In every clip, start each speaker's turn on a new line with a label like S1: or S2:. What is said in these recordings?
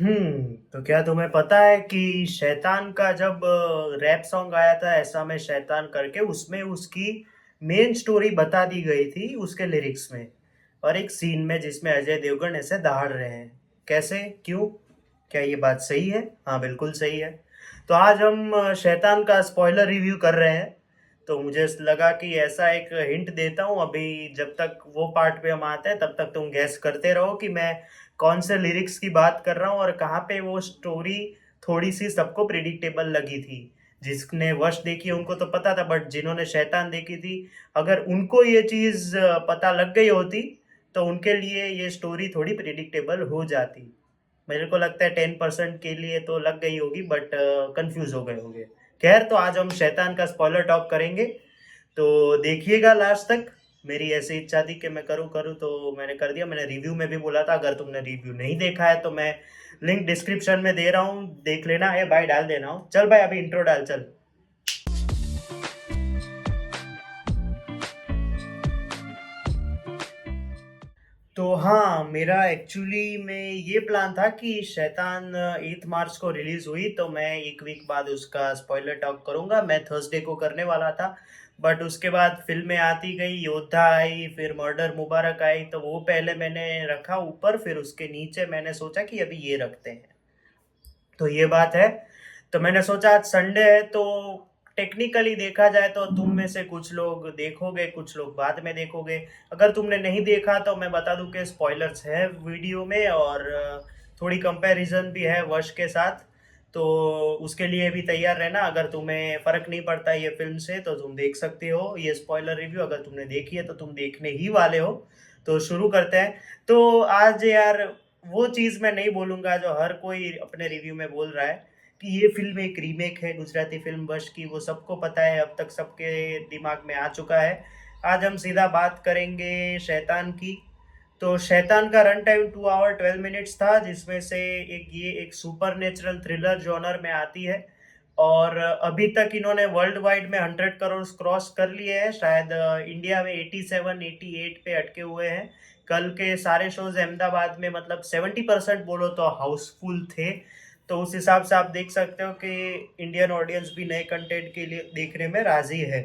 S1: तो क्या तुम्हें पता है कि शैतान का जब रैप सॉन्ग आया था ऐसा मैं शैतान करके, उसमें उसकी मेन स्टोरी बता दी गई थी उसके लिरिक्स में, और एक सीन में जिसमें अजय देवगन ऐसे दहाड़ रहे हैं। कैसे, क्यों, क्या ये बात सही है? हाँ, बिल्कुल सही है। तो आज हम शैतान का स्पॉइलर रिव्यू कर रहे हैं। तो मुझे लगा कि ऐसा एक हिंट देता हूँ अभी, जब तक वो पार्ट पे हम आते हैं तब तक तुम गैस करते रहो कि मैं कौन से लिरिक्स की बात कर रहा हूँ और कहाँ पे वो स्टोरी थोड़ी सी सबको प्रिडिक्टेबल लगी थी। जिसने वश देखी है उनको तो पता था, बट जिन्होंने शैतान देखी थी, अगर उनको ये चीज़ पता लग गई होती तो उनके लिए ये स्टोरी थोड़ी प्रिडिक्टेबल हो जाती। मेरे को लगता है 10% के लिए तो लग गई होगी, बट कंफ्यूज हो गए होंगे। खैर, तो आज हम शैतान का स्पॉइलर टॉक करेंगे, तो देखिएगा लास्ट तक। मेरी ऐसी इच्छा थी कि मैं करूँ करूँ तो मैंने कर दिया। मैंने रिव्यू में भी बोला था, अगर तुमने रिव्यू नहीं देखा है तो मैं लिंक डिस्क्रिप्शन में दे रहा हूँ, देख लेना है भाई, डाल देना हो। चल भाई, अभी इंट्रो डाल, चल। तो हाँ, मेरा एक्चुअली में ये प्लान था कि शैतान 8 मार्च को रिलीज हुई, तो मैं एक वीक बाद उसका स्पॉइलर टॉक करूंगा। मैं थर्सडे को करने वाला था, बट उसके बाद फिल्में आती गई, योद्धा आई, फिर मर्डर मुबारक आई, तो वो पहले मैंने रखा ऊपर, फिर उसके नीचे मैंने सोचा कि अभी ये रखते हैं। तो ये बात है। तो मैंने सोचा आज संडे है, तो टेक्निकली देखा जाए तो तुम में से कुछ लोग देखोगे, कुछ लोग बाद में देखोगे। अगर तुमने नहीं देखा तो मैं बता दूं कि स्पॉयलर्स है वीडियो में, और थोड़ी कंपैरिजन भी है वश के साथ। तो उसके लिए भी तैयार रहना। अगर तुम्हें फर्क नहीं पड़ता ये फिल्म से तो तुम देख सकते हो ये स्पॉइलर रिव्यू। अगर तुमने देखी है तो तुम देखने ही वाले हो। तो शुरू करते हैं। तो आज यार, वो चीज़ मैं नहीं बोलूँगा जो हर कोई अपने रिव्यू में बोल रहा है कि ये फिल्म एक रीमेक है गुजराती फिल्म वश की। वो सबको पता है, अब तक सबके दिमाग में आ चुका है। आज हम सीधा बात करेंगे शैतान की। तो शैतान का रन टाइम 2 आवर 12 मिनट्स था, जिसमें से एक सुपर नेचुरल थ्रिलर जॉनर में आती है। और अभी तक इन्होंने वर्ल्ड वाइड में 100 करोड़ क्रॉस कर लिए हैं। शायद इंडिया में 87 88 पे अटके हुए हैं। कल के सारे शोज अहमदाबाद में मतलब 70% बोलो तो हाउसफुल थे। तो उस हिसाब से आप देख सकते हो कि इंडियन ऑडियंस भी नए कंटेंट के लिए देखने में राजी है।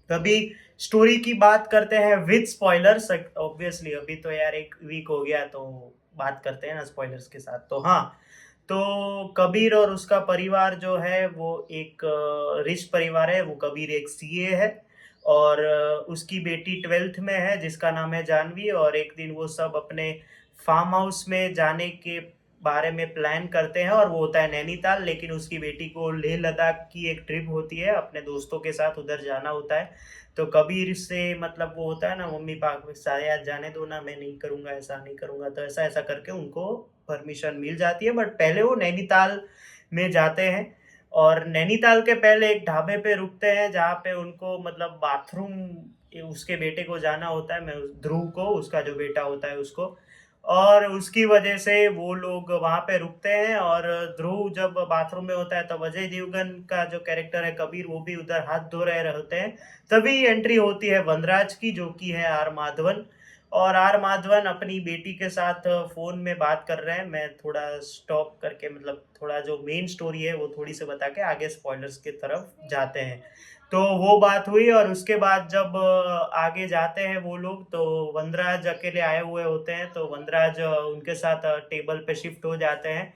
S1: अभी स्टोरी की बात करते हैं विद स्पॉयलर्स। ऑब्वियसली अभी तो यार एक वीक हो गया, तो बात करते हैं ना स्पॉयलर्स के साथ। तो हाँ, तो कबीर और उसका परिवार जो है वो एक रिच परिवार है। वो कबीर एक सीए है, और उसकी बेटी 12th में है जिसका नाम है जानवी। और एक दिन वो सब अपने फार्म हाउस में जाने के बारे में प्लान करते हैं, और वो होता है नैनीताल। लेकिन उसकी बेटी को लेह लद्दाख की एक ट्रिप होती है, अपने दोस्तों के साथ उधर जाना होता है। तो कबीर से मतलब वो होता है ना, मम्मी पापा शायद जाने दो ना, मैं नहीं करूँगा, ऐसा नहीं करूँगा, तो ऐसा ऐसा करके उनको परमिशन मिल जाती है। बट पहले वो नैनीताल में जाते हैं, और नैनीताल के पहले एक ढाबे पे रुकते हैं जहाँ पे उनको मतलब बाथरूम उसके बेटे को जाना होता है। मैं ध्रुव को, उसका जो बेटा होता है उसको, और उसकी वजह से वो लोग वहां पे रुकते हैं। और ध्रुव जब बाथरूम में होता है तब अजय देवगन का जो कैरेक्टर है कबीर, वो भी उधर हाथ धो रहे होते हैं। तभी एंट्री होती है वनराज की, जो कि है आर माधवन। और आर माधवन अपनी बेटी के साथ फोन में बात कर रहे हैं। मैं थोड़ा स्टॉप करके मतलब थोड़ा जो मेन स्टोरी है वो थोड़ी सी बता के आगे स्पॉयलर्स की तरफ जाते हैं। तो वो बात हुई, और उसके बाद जब आगे जाते हैं वो लोग, तो वनराज अकेले आए हुए होते हैं। तो वनराज उनके साथ टेबल पे शिफ्ट हो जाते हैं।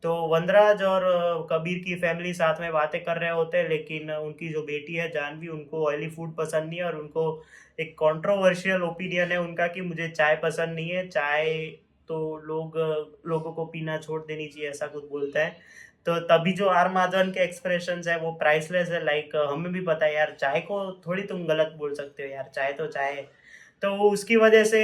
S1: तो वनराज और कबीर की फैमिली साथ में बातें कर रहे होते हैं, लेकिन उनकी जो बेटी है जानवी, उनको ऑयली फूड पसंद नहीं है। और उनको एक कंट्रोवर्शियल ओपिनियन है उनका कि मुझे चाय पसंद नहीं है, चाय तो लोगों को पीना छोड़ देनी चाहिए, ऐसा कुछ बोलता है। तो तभी जो आर माधवन के एक्सप्रेशंस है वो प्राइसलेस है। लाइक हमें भी पता है यार, चाय को थोड़ी तुम गलत बोल सकते हो यार, चाय तो चाय है। तो उसकी वजह से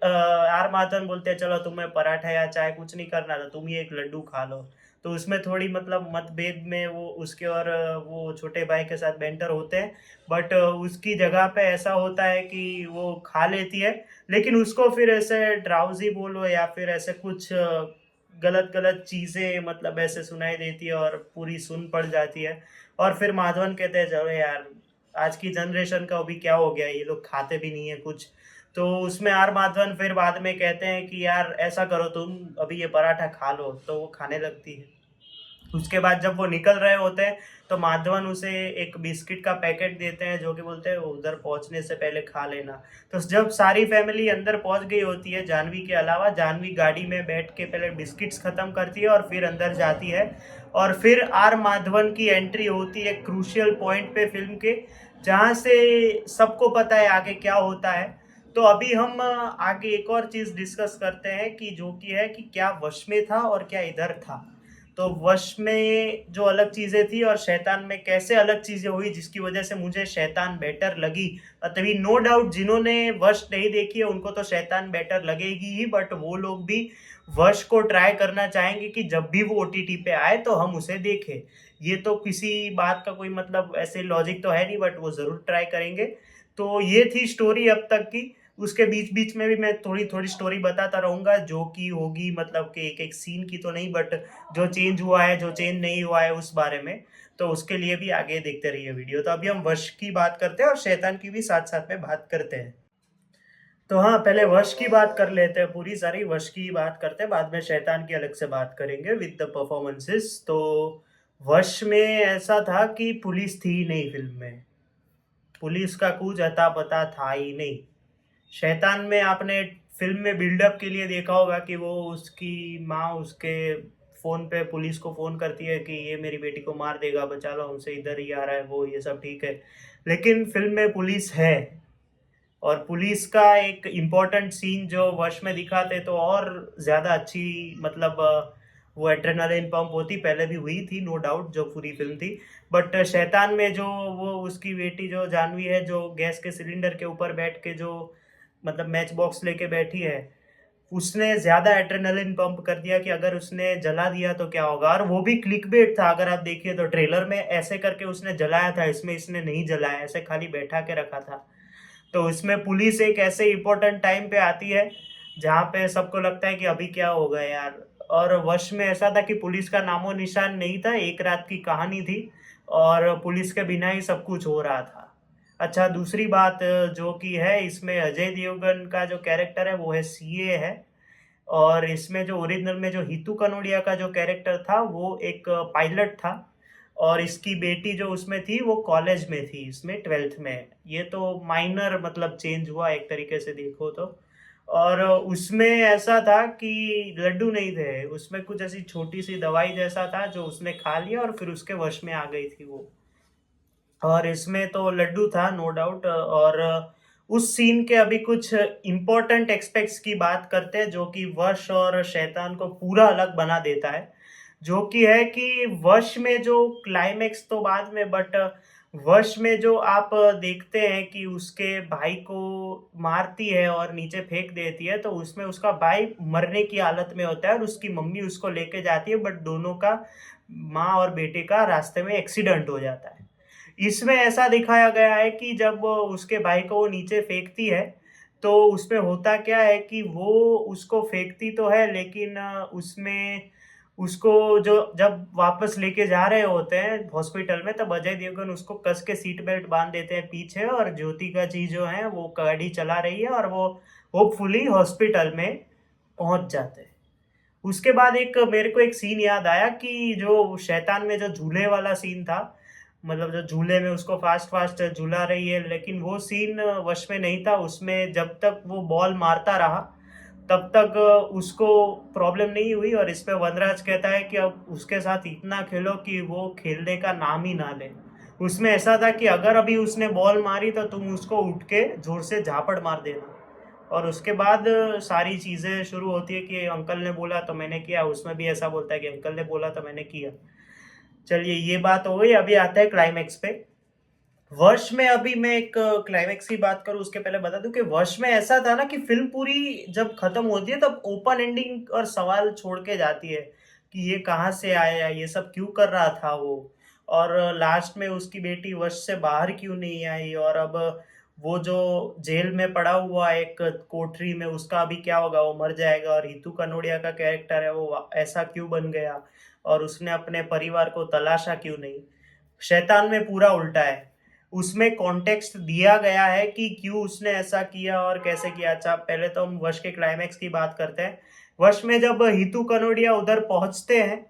S1: आर माधवन बोलते हैं चलो तुम्हें पराठा या चाय कुछ नहीं करना, तो तुम ये एक लड्डू खा लो। तो उसमें थोड़ी मतलब मतभेद में वो उसके और वो छोटे भाई के साथ बेंटर होते हैं। बट उसकी जगह पे ऐसा होता है कि वो खा लेती है, लेकिन उसको फिर ऐसे ड्राउजी बोलो या फिर ऐसे कुछ गलत गलत चीजें मतलब ऐसे सुनाई देती है, और पूरी सुन पड़ जाती है। और फिर माधवन कहते हैं चलो यार, आज की जनरेशन का अभी क्या हो गया, ये लोग खाते भी नहीं है कुछ। तो उसमें आर माधवन फिर बाद में कहते हैं कि यार ऐसा करो तुम अभी ये पराठा खा लो, तो वो खाने लगती है। उसके बाद जब वो निकल रहे होते हैं तो माधवन उसे एक बिस्किट का पैकेट देते हैं, जो कि बोलते हैं उधर पहुंचने से पहले खा लेना। तो जब सारी फैमिली अंदर पहुंच गई होती है जानवी के अलावा, जानवी गाड़ी में बैठ के पहले बिस्किट्स खत्म करती है और फिर अंदर जाती है। और फिर आर माधवन की एंट्री होती है क्रूशियल पॉइंट पे फिल्म के, जहाँ से सबको पता है आगे क्या होता है। तो अभी हम आगे एक और चीज डिस्कस करते हैं कि जो कि है कि क्या वश में था और क्या इधर था। तो वश में जो अलग चीजें थी और शैतान में कैसे अलग चीजें हुई, जिसकी वजह से मुझे शैतान बेटर लगी। तभी नो डाउट जिन्होंने वश नहीं देखी है उनको तो शैतान बेटर लगेगी ही, बट वो लोग भी वश को ट्राई करना चाहेंगे कि जब भी वो ओटीटी पे आए तो हम उसे देखें। ये तो किसी बात का कोई मतलब ऐसे लॉजिक तो है नहीं, बट वो जरूर ट्राई करेंगे। तो ये थी स्टोरी अब तक की। उसके बीच बीच में भी मैं थोड़ी थोड़ी स्टोरी बताता रहूंगा जो कि होगी, मतलब कि एक एक सीन की तो नहीं, बट जो चेंज हुआ है जो चेंज नहीं हुआ है उस बारे में। तो उसके लिए भी आगे देखते रहिए वीडियो। तो अभी हम वश की बात करते हैं और शैतान की भी साथ साथ में बात करते हैं। तो हाँ, पहले वश की बात कर लेते हैं, पूरी सारी वश की बात करते हैं, बाद में शैतान की अलग से बात करेंगे विद द परफॉर्मेंसेस। तो वश में ऐसा था कि पुलिस थी ही नहीं फिल्म में, पुलिस का कुछ अता पता था ही नहीं। शैतान में आपने फिल्म में बिल्डअप के लिए देखा होगा कि वो उसकी माँ उसके फोन पे पुलिस को फोन करती है कि ये मेरी बेटी को मार देगा, बचा लो हमसे, इधर ही आ रहा है वो, ये सब ठीक है। लेकिन फिल्म में पुलिस है, और पुलिस का एक इम्पोर्टेंट सीन जो वश में दिखाते तो और ज्यादा अच्छी, मतलब वो एड्रेनालिन पंप होती, पहले भी हुई थी नो डाउट जो पूरी फिल्म थी। बट शैतान में जो वो उसकी बेटी जो जानवी है, जो गैस के सिलेंडर के ऊपर बैठ के जो मतलब मैच बॉक्स लेके बैठी है, उसने ज्यादा एड्रेनलिन पंप कर दिया कि अगर उसने जला दिया तो क्या होगा। और वो भी क्लिक बेट था, अगर आप देखिए तो ट्रेलर में ऐसे करके उसने जलाया था, इसमें इसने नहीं जलाया, ऐसे खाली बैठा के रखा था। तो इसमें पुलिस एक ऐसे इंपॉर्टेंट टाइम पे आती है जहाँ पे सबको लगता है कि अभी क्या होगा यार। और वश में ऐसा था कि पुलिस का नामो निशान नहीं था, एक रात की कहानी थी और पुलिस के बिना ही सब कुछ हो रहा था। अच्छा, दूसरी बात जो कि है, इसमें अजय देवगन का जो कैरेक्टर है वो है सीए है। और इसमें जो ओरिजिनल में जो हितू कनोडिया का जो कैरेक्टर था वो एक पायलट था। और इसकी बेटी जो उसमें थी वो कॉलेज में थी, इसमें 12th में। ये तो माइनर मतलब चेंज हुआ एक तरीके से देखो तो। और उसमें ऐसा था कि लड्डू नहीं थे उसमें, कुछ ऐसी छोटी सी दवाई जैसा था जो उसने खा लिया और फिर उसके वश में आ गई थी वो। और इसमें तो लड्डू था नो डाउट। और उस सीन के अभी कुछ इम्पोर्टेंट एक्सपेक्ट्स की बात करते हैं जो कि वश और शैतान को पूरा अलग बना देता है। जो कि है कि वश में जो क्लाइमेक्स तो बाद में, बट वश में जो आप देखते हैं कि उसके भाई को मारती है और नीचे फेंक देती है, तो उसमें उसका भाई मरने की हालत में होता है और उसकी मम्मी उसको लेके जाती है, बट दोनों का, माँ और बेटे का, रास्ते में एक्सीडेंट हो जाता है। इसमें ऐसा दिखाया गया है कि जब वो उसके भाई को वो नीचे फेंकती है, तो उसमें होता क्या है कि वो उसको फेंकती तो है लेकिन उसमें उसको जो जब वापस लेके जा रहे होते हैं हॉस्पिटल में, तब अजय देवगन उसको कस के सीट बेल्ट बांध देते हैं पीछे, और ज्योतिका जी जो है वो गाड़ी चला रही है और वो होपफुली हॉस्पिटल में पहुंच जाते हैं। उसके बाद एक मेरे को एक सीन याद आया कि जो शैतान में जो झूले वाला सीन था, मतलब जो झूले में उसको फास्ट फास्ट झूला रही है, लेकिन वो सीन वश में नहीं था। उसमें जब तक वो बॉल मारता रहा तब तक उसको प्रॉब्लम नहीं हुई, और इस पे वनराज कहता है कि अब उसके साथ इतना खेलो कि वो खेलने का नाम ही ना ले। उसमें ऐसा था कि अगर अभी उसने बॉल मारी तो तुम उसको उठ के जोर से झापड़ मार देना। और उसके बाद सारी चीजें शुरू होती है कि अंकल ने बोला तो मैंने किया, उसमें भी ऐसा बोलता है कि अंकल ने बोला तो मैंने किया। चलिए ये बात हो गई, अभी आता है क्लाइमेक्स पे। वर्ष में अभी मैं एक क्लाइमेक्स की बात करूं उसके पहले बता दूं कि वर्ष में ऐसा था ना कि फिल्म पूरी जब खत्म होती है तब ओपन एंडिंग और सवाल छोड़ के जाती है कि ये कहाँ से आया, ये सब क्यों कर रहा था वो, और लास्ट में उसकी बेटी वश से बाहर क्यों नहीं आई, और अब वो जो जेल में पड़ा हुआ है एक कोठरी में, उसका अभी क्या होगा, वो मर जाएगा, और हितू कनोडिया का कैरेक्टर है वो ऐसा क्यों बन गया, और उसने अपने परिवार को तलाशा क्यों नहीं। शैतान में पूरा उल्टा है। उसमें कॉन्टेक्स्ट दिया गया है कि क्यों उसने ऐसा किया और कैसे किया। अच्छा, पहले तो हम वश के क्लाइमैक्स की बात करते हैं। वश में जब हितू कनोडिया उधर पहुंचते हैं,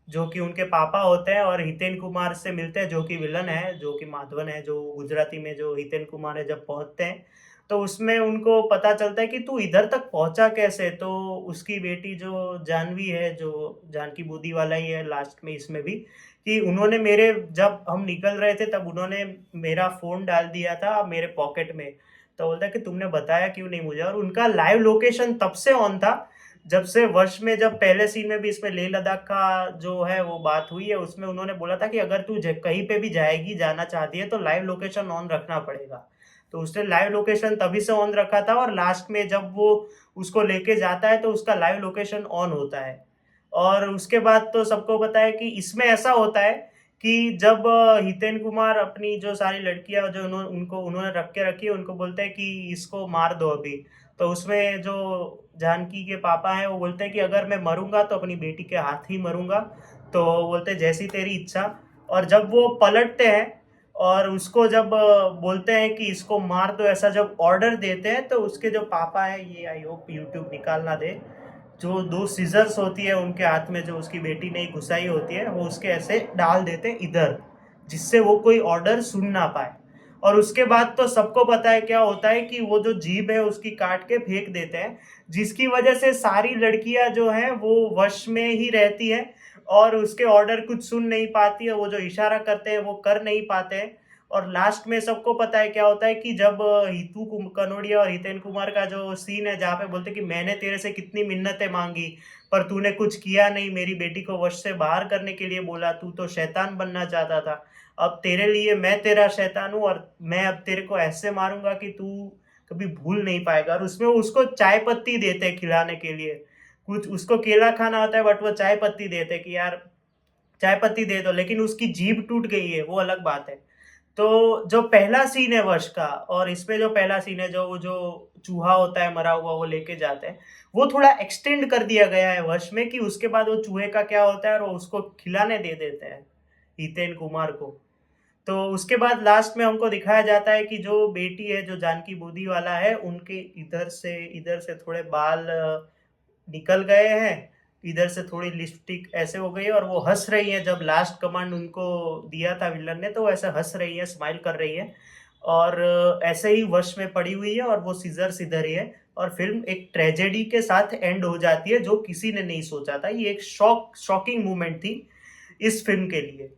S1: जो कि उनके पापा होते हैं, और हितेन कुमार से मिलते हैं, जो कि विलन है, जो कि माधवन है, जो गुजराती में जो हितेन कुमार है, जब पहुंचते हैं तो उसमें उनको पता चलता है कि तू इधर तक पहुंचा कैसे। तो उसकी बेटी जो जानवी है, जो जानकी बूदी वाला ही है लास्ट में इसमें भी, कि उन्होंने मेरे, जब हम निकल रहे थे तब उन्होंने मेरा फोन डाल दिया था मेरे पॉकेट में। तो बोलता है कि तुमने बताया क्यों नहीं मुझे। और उनका लाइव लोकेशन तब से ऑन था जब से वर्ष में, जब पहले सीन में भी इसमें लेह लद्दाख का जो है वो बात हुई है, उसमें उन्होंने बोला था कि अगर तू कहीं पे भी जाएगी, जाना चाहती है, तो लाइव लोकेशन ऑन रखना पड़ेगा। तो उसने लाइव लोकेशन तभी से ऑन रखा था, और लास्ट में जब वो उसको लेके जाता है तो उसका लाइव लोकेशन ऑन होता है। और उसके बाद तो सबको पता है कि इसमें ऐसा होता है कि जब हितेन कुमार अपनी जो सारी लड़कियां जो उन्होंने रख के रखी है, उनको बोलते हैं कि इसको मार दो अभी। तो उसमें जो जानकी के पापा हैं वो बोलते हैं कि अगर मैं मरूंगा तो अपनी बेटी के हाथ ही मरूंगा। तो बोलते हैं जैसी तेरी इच्छा। और जब वो पलटते हैं और उसको जब बोलते हैं कि इसको मार दो, ऐसा जब ऑर्डर देते हैं, तो उसके जो पापा है, ये आई होप यूट्यूब निकालना दे, जो दो सीजर्स होती है उनके हाथ में, जो उसकी बेटी ने घुसाई होती है, वो उसके ऐसे डाल देते हैं इधर, जिससे वो कोई ऑर्डर सुन ना पाए। और उसके बाद तो सबको पता है क्या होता है कि वो जो जीभ है उसकी काट के फेंक देते हैं, जिसकी वजह से सारी लड़कियां जो हैं वो वश में ही रहती है, और उसके ऑर्डर कुछ सुन नहीं पाती है, वो जो इशारा करते हैं वो कर नहीं पाते हैं। और लास्ट में सबको पता है क्या होता है कि जब कनोडिया और हितेन कुमार का जो सीन है, जहाँ पे बोलते हैं कि मैंने तेरे से कितनी मिन्नतें मांगी पर तूने कुछ किया नहीं, मेरी बेटी को वश से बाहर करने के लिए बोला, तू तो शैतान बनना चाहता था, अब तेरे लिए मैं तेरा शैतान हूँ, और मैं अब तेरे को ऐसे मारूंगा कि तू कभी भूल नहीं पाएगा। और उसमें वो उसको चाय पत्ती देते हैं खिलाने के लिए। कुछ उसको केला खाना होता है बट वो चाय पत्ती देते हैं कि यार चाय पत्ती दे दो, लेकिन उसकी जीभ टूट गई है, वो अलग बात है। तो जो पहला सीन है वर्ष का, और इसमें जो पहला सीन है, जो वो जो चूहा होता है मरा हुआ वो लेके जाते हैं, वो थोड़ा एक्सटेंड कर दिया गया है वर्ष में, कि उसके बाद वो चूहे का क्या होता है और वो उसको खिलाने दे देते हैं हितेन कुमार को। तो उसके बाद लास्ट में हमको दिखाया जाता है कि जो बेटी है, जो जानकी बूदी वाला है, उनके इधर से थोड़े बाल निकल गए हैं, इधर से थोड़ी लिपस्टिक ऐसे हो गई है, और वो हंस रही है। जब लास्ट कमांड उनको दिया था विलन ने, तो वो ऐसे हंस रही है, स्माइल कर रही है, और ऐसे ही वश में पड़ी हुई है, और वो सीजर इधर ही है। और फिल्म एक ट्रेजेडी के साथ एंड हो जाती है, जो किसी ने नहीं सोचा था। ये एक शॉकिंग मोमेंट थी इस फिल्म के लिए।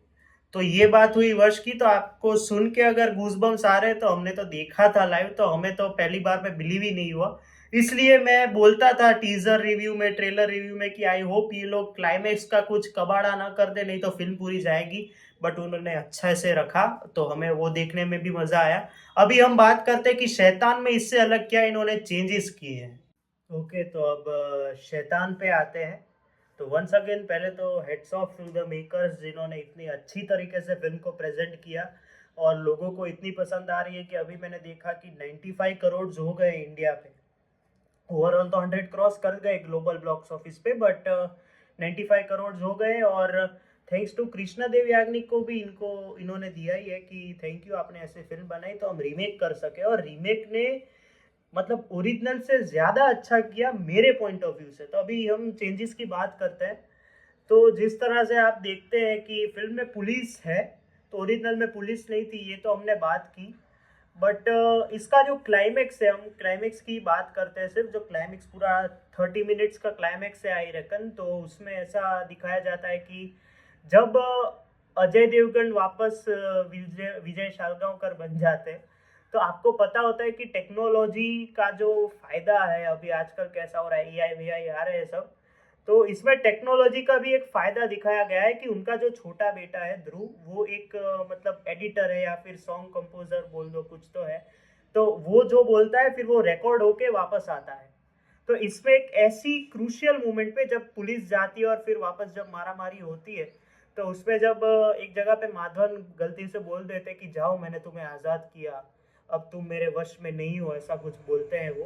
S1: तो ये बात हुई वर्ष की। तो आपको सुन के अगर गूजबम्स आ रहे हैं, तो हमने तो देखा था लाइव, तो हमें तो पहली बार में बिलीव ही नहीं हुआ। इसलिए मैं बोलता था टीजर रिव्यू में, ट्रेलर रिव्यू में, कि आई होप ये लोग क्लाइमेक्स का कुछ कबाड़ा ना कर दे, नहीं तो फिल्म पूरी जाएगी। बट उन्होंने अच्छा से रखा, तो हमें वो देखने में भी मजा आया। अभी हम बात करते हैं कि शैतान में इससे अलग क्या इन्होंने चेंजेस किए हैं। ओके, तो अब शैतान पे आते हैं। तो वंस अगेन पहले तो heads off to the makers, जिन्होंने इतनी अच्छी तरीके से फिल्म को प्रेजेंट किया, और लोगों को इतनी पसंद आ रही है कि अभी मैंने देखा कि 95 करोड़ हो गए इंडिया पे। ओवरऑल तो 100 क्रॉस कर गए ग्लोबल बॉक्स ऑफिस पे, बट 95 करोड़ हो गए। और थैंक्स टू कृष्णा देव याग्निक को भी इन्होंने दिया ही है कि थैंक यू, आपने ऐसे फिल्म बनाई तो हम रीमेक कर सके। और रीमेक ने मतलब ओरिजिनल से ज्यादा अच्छा किया मेरे पॉइंट ऑफ व्यू से। तो अभी हम चेंजेस की बात करते हैं। तो जिस तरह से आप देखते हैं कि फिल्म में पुलिस है, तो ओरिजिनल में पुलिस नहीं थी, ये तो हमने बात की। बट इसका जो क्लाइमेक्स है, हम क्लाइमेक्स की बात करते हैं सिर्फ, जो क्लाइमेक्स पूरा 30 मिनट्स का क्लाइमेक्स है आई रेकन। तो उसमें ऐसा दिखाया जाता है कि जब अजय देवगन वापस विजय विजय शालगांवकर बन जाते हैं, तो आपको पता होता है कि टेक्नोलॉजी का जो फायदा है, अभी आजकल कैसा हो रहा है, एआई वीआई आ रहे हैं सब। तो इसमें टेक्नोलॉजी का भी एक फायदा दिखाया गया है कि उनका जो छोटा बेटा है ध्रुव, वो एक मतलब एडिटर है या फिर सॉन्ग कंपोजर बोल दो, कुछ तो है। तो वो जो बोलता है फिर वो रिकॉर्ड होके वापस आता है। तो इसमें एक ऐसी क्रूशियल मोमेंट पे जब पुलिस जाती है और फिर वापस जब मारामारी होती है, तो उसमें जब एक जगह पे माधवन गलती से बोल देते कि जाओ मैंने तुम्हें आज़ाद किया, अब तुम मेरे वश में नहीं हो, ऐसा कुछ बोलते हैं वो।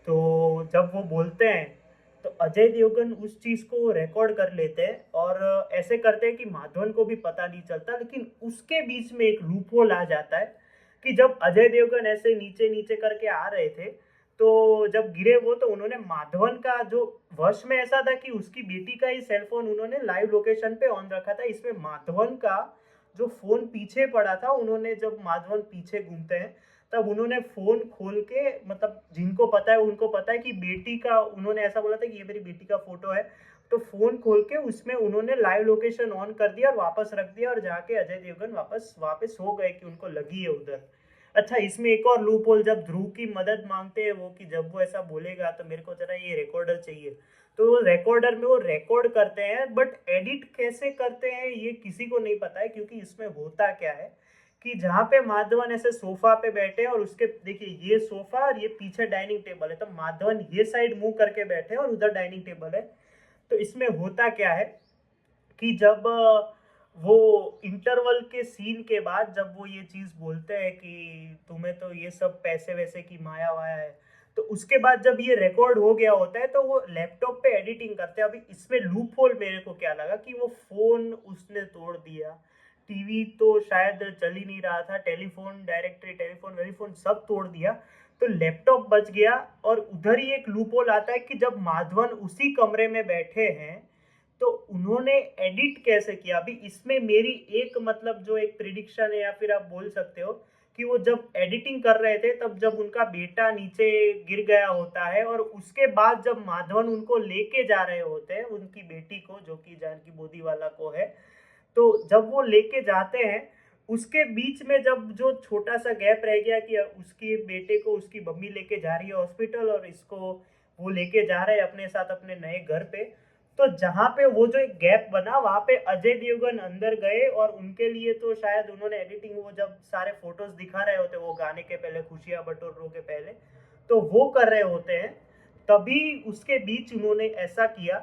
S1: तो जब वो बोलते हैं तो अजय देवगन उस चीज को रिकॉर्ड कर लेते हैं, और ऐसे करते हैं कि माधवन को भी पता नहीं चलता, लेकिन उसके बीच में एक लूपहोल आ जाता है, कि जब अजय देवगन ऐसे नीचे नीचे करके आ रहे थे, तो जब गिरे वो, तो उन्होंने माधवन का जो वश में ऐसा था कि उसकी बेटी का ही सेलफोन उन्होंने लाइव लोकेशन पे ऑन रखा था। इसमें माधवन का जो फोन पीछे पड़ा था, उन्होंने जब माधवन पीछे घूमते हैं तब उन्होंने फोन खोल के, मतलब जिनको पता है उनको पता है कि बेटी का, उन्होंने ऐसा बोला था कि ये मेरी बेटी का फोटो है, तो फोन खोल के उसमें उन्होंने लाइव लोकेशन ऑन कर दिया और वापस रख दिया, और जाके अजय देवगन वापस वापस हो गए कि उनको लगी है उधर। अच्छा, इसमें एक और लूप होल, जब ध्रुव की मदद मांगते हैं वो कि जब वो ऐसा बोलेगा तो मेरे को जरा ये रिकॉर्डर चाहिए, तो वो रिकॉर्डर में वो रिकॉर्ड करते हैं, बट एडिट कैसे करते हैं ये किसी को नहीं पता है, क्योंकि इसमें होता क्या है कि जहाँ पे माधवन ऐसे सोफा पे बैठे हैं और उसके देखिए ये सोफा और ये पीछे डाइनिंग टेबल है, तो माधवन ये साइड मुंह करके बैठे हैं और उधर डाइनिंग टेबल है। तो इसमें होता क्या है कि जब वो इंटरवल के सीन के बाद जब वो ये चीज बोलते हैं कि तुम्हें तो ये सब पैसे वैसे की माया वाया है, तो उसके बाद जब ये रिकॉर्ड हो गया होता है तो वो लैपटॉप पे एडिटिंग करते हैं। अभी इसमें लूप होल मेरे को क्या लगा कि वो फोन उसने तोड़ दिया, टीवी तो शायद चल ही नहीं रहा था, टेलीफोन डायरेक्टरी, टेलीफोन वेलीफोन सब तोड़ दिया, तो लैपटॉप बच गया। और उधर ही एक लूप होल आता है कि जब माधवन उसी कमरे में बैठे हैं तो उन्होंने एडिट कैसे किया। अभी इसमें मेरी एक, मतलब जो एक प्रिडिक्शन है या फिर आप बोल सकते हो कि वो जब एडिटिंग कर रहे थे तब जब उनका बेटा नीचे गिर गया होता है और उसके बाद जब माधवन उनको लेके जा रहे होते हैं, उनकी बेटी को जो कि जानकी बोदीवाला को है, तो जब वो लेके जाते हैं उसके बीच में जब जो छोटा सा गैप रह गया कि उसके बेटे को उसकी मम्मी लेके जा रही है हॉस्पिटल और इसको वो लेके जा रहे हैं अपने साथ अपने नए घर पे, तो जहाँ पे वो जो एक गैप बना वहां पे अजय देवगन अंदर गए और उनके लिए तो शायद उन्होंने एडिटिंग, वो जब सारे फोटोज दिखा रहे होते वो गाने के पहले, खुशियां बटोरों के पहले, तो वो कर रहे होते हैं, तभी उसके बीच उन्होंने ऐसा किया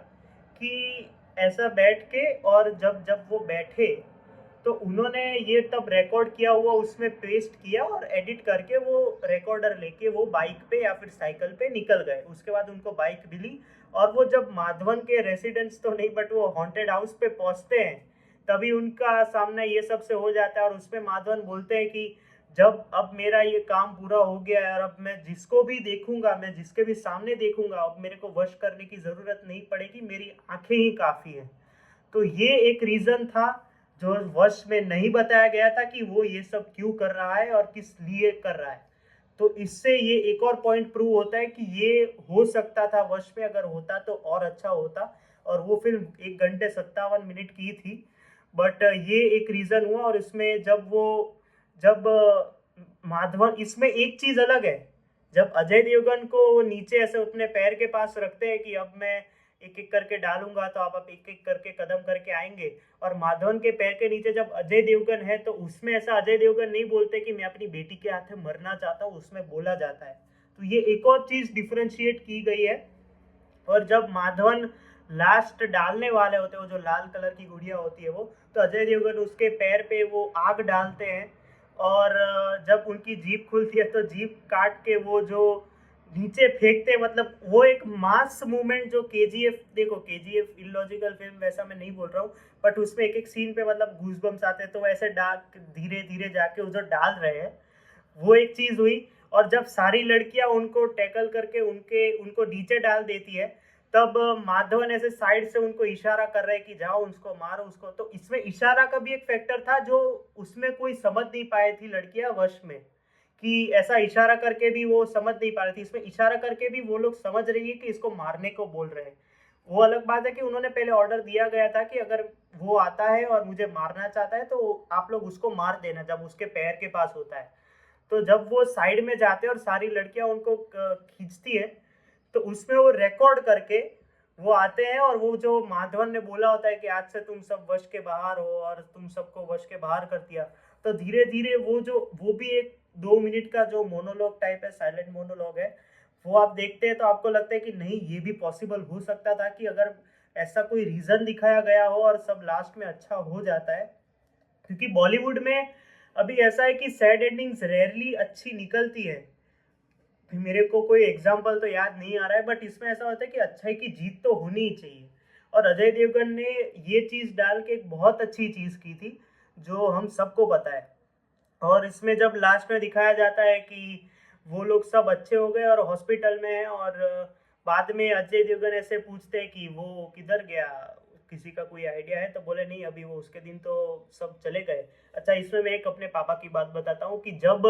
S1: कि ऐसा बैठ के, और जब जब वो बैठे तो उन्होंने ये तब रिकॉर्ड किया हुआ उसमें पेस्ट किया और एडिट करके वो रिकॉर्डर लेके वो बाइक पे या फिर साइकिल पे निकल गए। उसके बाद उनको बाइक मिली और वो जब माधवन के रेसिडेंस तो नहीं बट वो हॉन्टेड हाउस पे पहुंचते हैं, तभी उनका सामना ये सब से हो जाता है। और उसमें माधवन बोलते हैं कि जब अब मेरा ये काम पूरा हो गया है और अब मैं जिसको भी देखूंगा, मैं जिसके भी सामने देखूंगा, अब मेरे को वश करने की जरूरत नहीं पड़ेगी, मेरी आंखें ही काफी है। तो ये एक रीजन था जो वर्ष में नहीं बताया गया था कि वो ये सब क्यों कर रहा है और किस लिए कर रहा है। तो इससे ये एक और पॉइंट प्रूव होता है कि ये हो सकता था वर्ष में, अगर होता तो और अच्छा होता। और वो फिल्म 1 घंटे 57 मिनट की थी, बट ये एक रीजन हुआ। और इसमें जब माधवन, इसमें एक चीज अलग है, जब अजय देवगन को नीचे ऐसे अपने पैर के पास रखते हैं कि अब मैं एक एक करके डालूंगा तो आप एक एक करके कदम करके आएंगे, और माधवन के पैर के नीचे जब अजय देवगन है तो उसमें ऐसा अजय देवगन नहीं बोलते कि मैं अपनी बेटी के हाथ में मरना चाहता हूँ, उसमें बोला जाता है। तो ये एक और चीज डिफरेंशिएट की गई है। और जब माधवन लास्ट डालने वाले होते हैं, वो जो लाल कलर की गुड़िया होती है वो, तो अजय देवगन उसके पैर पे वो आग डालते हैं, और जब उनकी जीप खुलती है तो जीप काट के वो जो नीचे फेंकते हैं, मतलब वो एक मास मूवमेंट जो केजीएफ, देखो केजीएफ इलॉजिकल फिल्म वैसा मैं नहीं बोल रहा हूँ, बट उसमें एक एक सीन पे मतलब गूजबम्स आते हैं, तो वैसे डार्क धीरे धीरे जाके उधर डाल रहे हैं, वो एक चीज हुई। और जब सारी लड़कियां उनको टैकल करके उनको नीचे डाल देती है, तब माधवन ऐसे साइड से उनको इशारा कर रहे हैं कि जाओ उसको मारो उसको। तो इसमें इशारा का भी एक फैक्टर था जो उसमें कोई समझ नहीं पाई थी लड़कियां वश में, कि ऐसा इशारा करके भी वो समझ नहीं पा रही थी। इसमें इशारा करके भी वो लोग समझ रही है कि इसको मारने को बोल रहे हैं। वो अलग बात है कि उन्होंने पहले ऑर्डर दिया गया था कि अगर वो आता है और मुझे मारना चाहता है तो आप लोग उसको मार देना, जब उसके पैर के पास होता है। तो जब वो साइड में जाते हैं और सारी लड़कियां उनको खींचती है, तो उसमें वो रिकॉर्ड करके वो आते हैं, और वो जो माधवन ने बोला होता है कि आज से तुम सब वश के बाहर हो और तुम सबको वश के बाहर कर दिया, तो धीरे धीरे वो भी एक 2 मिनट का जो मोनोलॉग टाइप है, साइलेंट मोनोलॉग है, वो आप देखते हैं तो आपको लगता है कि नहीं ये भी पॉसिबल हो सकता था कि अगर ऐसा कोई रीजन दिखाया गया हो और सब लास्ट में अच्छा हो जाता है। क्योंकि बॉलीवुड में अभी ऐसा है कि सैड एंडिंग्स रेयरली अच्छी निकलती है। मेरे को कोई एग्जाम्पल तो याद नहीं आ रहा है, बट इसमें ऐसा होता है कि अच्छाई की जीत तो होनी ही चाहिए। और अजय देवगन ने ये चीज डाल के एक बहुत अच्छी चीज की थी जो हम सबको पता है। और इसमें जब लास्ट में दिखाया जाता है कि वो लोग सब अच्छे हो गए और हॉस्पिटल में हैं, और बाद में अजय देवगन ऐसे पूछते हैं कि वो किधर गया, किसी का कोई आइडिया है? तो बोले नहीं, अभी वो उसके दिन तो सब चले गए। अच्छा, इसमें मैं एक अपने पापा की बात बताता हूँ कि जब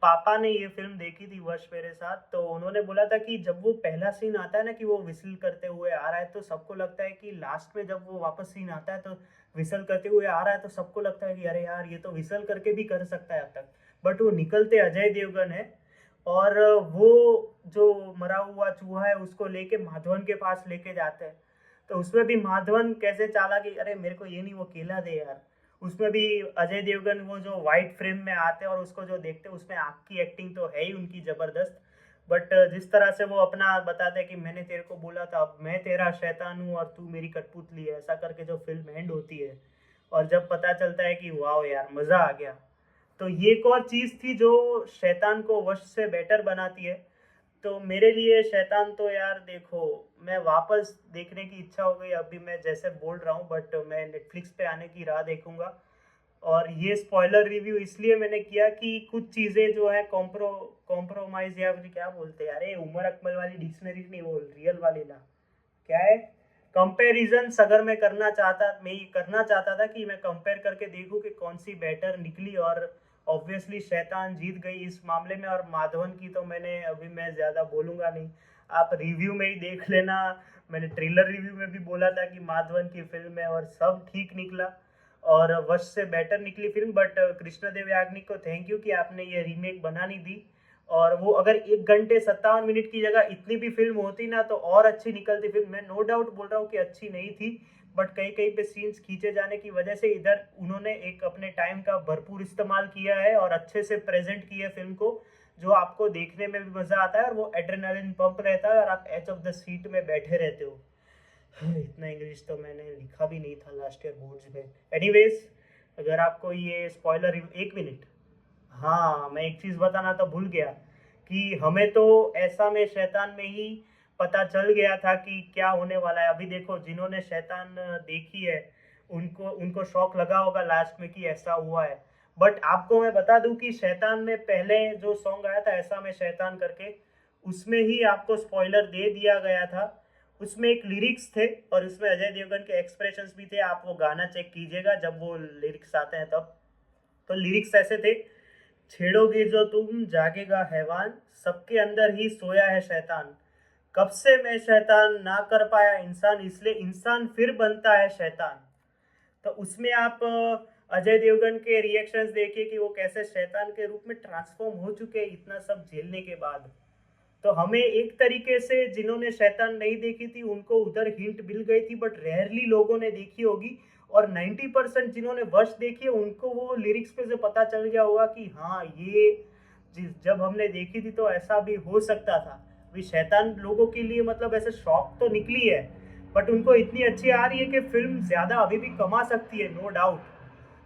S1: पापा ने ये फिल्म देखी थी वर्ष मेरे साथ, तो उन्होंने बोला था कि जब वो पहला सीन आता है ना कि वो विसल करते हुए आ रहा है, तो सबको लगता है कि लास्ट में जब वो वापस सीन आता है तो विसल करते हुए आ रहा है, तो सबको लगता है कि अरे यार, ये तो विसल करके भी कर सकता है अब तक। बट वो निकलते अजय देवगन है, और वो जो मरा हुआ चूहा है उसको लेके माधवन के पास लेके जाते हैं। तो उसमें भी माधवन कैसे चाला कि अरे मेरे को ये नहीं, वो केला दे यार। उसमें भी अजय देवगन वो जो वाइट फ्रेम में आते हैं और उसको जो देखते हैं, उसमें आँख की एक्टिंग तो है ही उनकी ज़बरदस्त। बट जिस तरह से वो अपना बताते हैं कि मैंने तेरे को बोला था, अब मैं तेरा शैतान हूँ और तू मेरी कठपुतली है, ऐसा करके जो फिल्म एंड होती है, और जब पता चलता है कि वाह यार मज़ा आ गया। तो ये एक और चीज़ थी जो शैतान को वश से बेटर बनाती है। तो मेरे लिए शैतान तो यार देखो, मैं वापस देखने की इच्छा हो गई अभी मैं जैसे बोल रहा हूँ, बट मैं नेटफ्लिक्स पे आने की राह देखूंगा। और ये स्पॉइलर रिव्यू इसलिए मैंने किया कि कुछ चीज़ें जो है कॉम्प्रोमाइज, या फिर क्या बोलते हैं, अरे उमर अकमल वाली डिक्शनरी नहीं, वो रियल वाली ना, क्या है, कंपैरिजन्स अगर मैं ये करना चाहता था कि मैं कंपेयर करके देखूं कि कौन सी बेटर निकली, और ऑब्वियसली शैतान जीत गई इस मामले में। और माधवन की तो मैं ज़्यादा बोलूँगा नहीं, आप रिव्यू में ही देख लेना। मैंने ट्रेलर रिव्यू में भी बोला था कि माधवन की फिल्म है, और सब ठीक निकला और वश से बेटर निकली फिल्म। बट कृष्णदेव याग्निक को थैंक यू कि आपने ये रीमेक बना नहीं दी। और वो अगर 1 घंटे 57 मिनट की जगह इतनी भी फिल्म होती ना, तो और अच्छी निकलती फिल्म। मैं नो डाउट बोल रहा हूँ कि अच्छी नहीं थी, बट कहीं कहीं पे सीन्स खींचे जाने की वजह से इधर उन्होंने एक अपने टाइम का भरपूर इस्तेमाल किया है और अच्छे से प्रेजेंट किया फिल्म को, जो आपको देखने में भी मजा आता है और वो एड्रेनालिन पंप रहता है और आप एज ऑफ द सीट में बैठे रहते हो। इतना इंग्लिश तो मैंने लिखा भी नहीं था लास्ट ईयर बोर्ड्स में। एनीवेज, अगर आपको ये स्पॉइलर, 1 मिनट, हाँ मैं एक चीज़ बताना तो भूल गया कि हमें तो ऐसा में शैतान में ही पता चल गया था कि क्या होने वाला है। अभी देखो, जिन्होंने शैतान देखी है उनको उनको शौक लगा होगा लास्ट में कि ऐसा हुआ है। बट आपको मैं बता दूं कि शैतान में पहले जो सॉन्ग आया था ऐसा में शैतान करके, उसमें ही आपको स्पॉइलर दे दिया गया था। उसमें एक लिरिक्स थे और उसमें अजय देवगन के एक्सप्रेशंस भी थे, आप वो गाना चेक कीजिएगा जब वो लिरिक्स आते हैं तब। तो लिरिक्स ऐसे थे, छेड़ोगे जो तुम जागेगा हैवान, सबके अंदर ही सोया है शैतान, कब से मैं शैतान ना कर पाया इंसान, इसलिए इंसान फिर बनता है शैतान। तो उसमें आप अजय देवगन के रिएक्शंस देखिए कि वो कैसे शैतान के रूप में ट्रांसफॉर्म हो चुके हैं इतना सब झेलने के बाद। तो हमें एक तरीके से जिन्होंने शैतान नहीं देखी थी उनको उधर हिंट मिल गई थी, बट रेयरली लोगों ने देखी होगी। और 90% जिन्होंने वश देखी है उनको वो लिरिक्स पे से पता चल गया होगा कि हाँ, ये जब हमने देखी थी तो ऐसा भी हो सकता था। अभी शैतान लोगों के लिए मतलब ऐसे शॉक तो निकली है, बट उनको इतनी अच्छी आ रही है कि फिल्म ज्यादा अभी भी कमा सकती है, नो डाउट।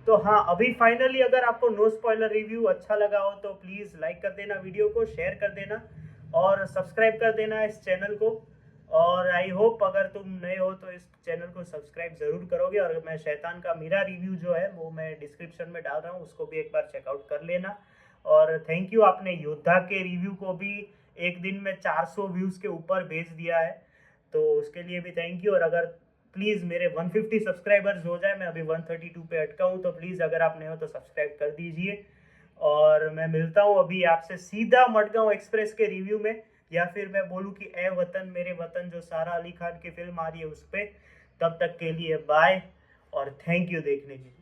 S1: तो हाँ, अभी फाइनली अगर आपको नो स्पॉइलर रिव्यू अच्छा लगा हो तो प्लीज़ लाइक कर देना, वीडियो को शेयर कर देना और सब्सक्राइब कर देना इस चैनल को। और आई होप अगर तुम नए हो तो इस चैनल को सब्सक्राइब ज़रूर करोगे। और मैं शैतान का मेरा रिव्यू जो है वो मैं डिस्क्रिप्शन में डाल रहा हूँ, उसको भी एक बार चेकआउट कर लेना। और थैंक यू, आपने योद्धा के रिव्यू को भी एक दिन में 400 व्यूज़ के ऊपर भेज दिया है, तो उसके लिए भी थैंक यू। और अगर प्लीज़ मेरे 150 सब्सक्राइबर्स हो जाए, मैं अभी 132 पे अटका हूँ, तो प्लीज़ अगर आप नए हो तो सब्सक्राइब कर दीजिए। और मैं मिलता हूँ अभी आपसे सीधा मडगांव एक्सप्रेस के रिव्यू में, या फिर मैं बोलूँ कि ए वतन मेरे वतन जो सारा अली खान की फिल्म आ रही है उस पर। तब तक के लिए बाय और थैंक यू देखने के लिए।